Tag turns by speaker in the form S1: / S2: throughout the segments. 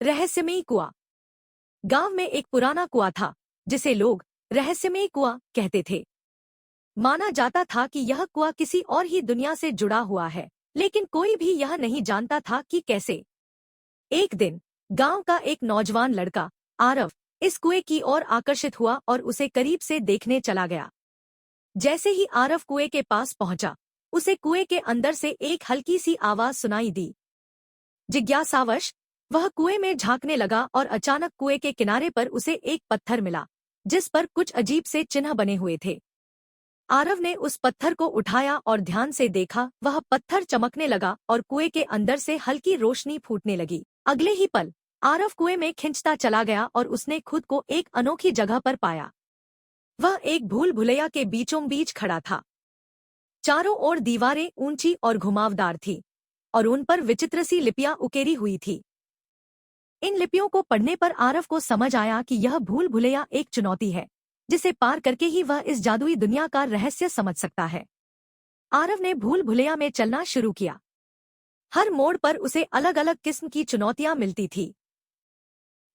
S1: रहस्यमयी कुआं। गांव में एक पुराना कुआं था जिसे लोग रहस्यमयी कुआं कहते थे। माना जाता था कि यह कुआं किसी और ही दुनिया से जुड़ा हुआ है, लेकिन कोई भी यह नहीं जानता था कि कैसे। एक दिन गांव का एक नौजवान लड़का आरव इस कुएं की ओर आकर्षित हुआ और उसे करीब से देखने चला गया। जैसे ही आरव कुएं के पास पहुंचा, उसे कुएं के अंदर से एक हल्की सी आवाज सुनाई दी। जिज्ञासावश वह कुएं में झांकने लगा और अचानक कुएं के किनारे पर उसे एक पत्थर मिला, जिस पर कुछ अजीब से चिन्ह बने हुए थे। आरव ने उस पत्थर को उठाया और ध्यान से देखा। वह पत्थर चमकने लगा और कुएं के अंदर से हल्की रोशनी फूटने लगी। अगले ही पल आरव कुएं में खिंचता चला गया और उसने खुद को एक अनोखी जगह पर पाया। वह एक भूल भुलैया के बीचों बीच खड़ा था। चारों ओर दीवारें ऊंची और घुमावदार थी और उन पर विचित्र सी लिपियां उकेरी हुई थी। इन लिपियों को पढ़ने पर आरव को समझ आया कि यह भूल भुलैया एक चुनौती है, जिसे पार करके ही वह इस जादुई दुनिया का रहस्य समझ सकता है। आरव ने भूल भुलैया में चलना शुरू किया। हर मोड़ पर उसे अलग अलग किस्म की चुनौतियां मिलती थी।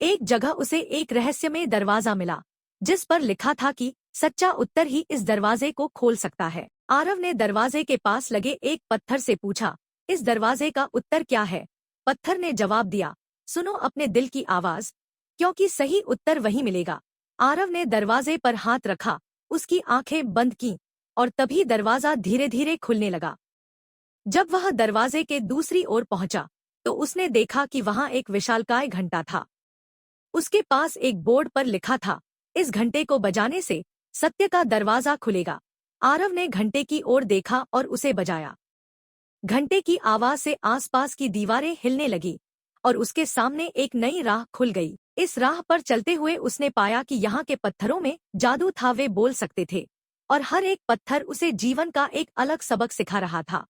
S1: एक जगह उसे एक रहस्यमय दरवाजा मिला, जिस पर लिखा था कि सच्चा उत्तर ही इस दरवाजे को खोल सकता है। आरव ने दरवाजे के पास लगे एक पत्थर से पूछा, इस दरवाजे का उत्तर क्या है? पत्थर ने जवाब दिया, सुनो अपने दिल की आवाज, क्योंकि सही उत्तर वही मिलेगा। आरव ने दरवाजे पर हाथ रखा, उसकी आंखें बंद की और तभी दरवाजा धीरे धीरे खुलने लगा। जब वह दरवाजे के दूसरी ओर पहुंचा, तो उसने देखा कि वहां एक विशालकाय घंटा था। उसके पास एक बोर्ड पर लिखा था, इस घंटे को बजाने से सत्य का दरवाजा खुलेगा। आरव ने घंटे की ओर देखा और उसे बजाया। घंटे की आवाज से आसपास की दीवारें हिलने लगी और उसके सामने एक नई राह खुल गई। इस राह पर चलते हुए उसने पाया कि यहाँ के पत्थरों में जादू था। वे बोल सकते थे और हर एक पत्थर उसे जीवन का एक अलग सबक सिखा रहा था।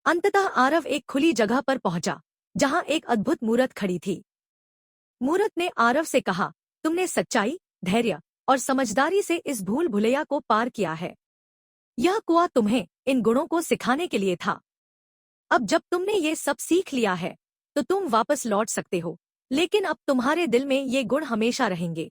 S1: अंततः आरव एक खुली जगह पर पहुंचा, जहाँ एक अद्भुत मूरत खड़ी थी। मूरत ने आरव से कहा, तुमने सच्चाई, धैर्य और समझदारी से इस भूल भुलैया को पार किया है। यह कुआं तुम्हें इन गुणों को सिखाने के लिए था। अब जब तुमने ये सब सीख लिया है, तो तुम वापस लौट सकते हो, लेकिन अब तुम्हारे दिल में ये गुण हमेशा रहेंगे।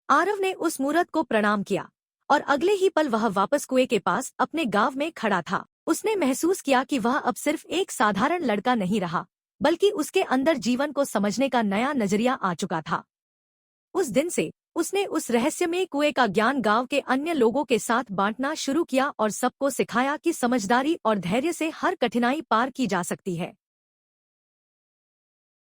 S1: आरव ने उस मूरत को प्रणाम किया और अगले ही पल वह वापस कुएं के पास अपने गांव में खड़ा था। उसने महसूस किया कि वह अब सिर्फ एक साधारण लड़का नहीं रहा, बल्कि उसके अंदर जीवन को समझने का नया नजरिया आ चुका था। उस दिन से उसने उस रहस्यमय कुएं का ज्ञान गांव के अन्य लोगों के साथ बांटना शुरू किया और सबको सिखाया कि समझदारी और धैर्य से हर कठिनाई पार की जा सकती है।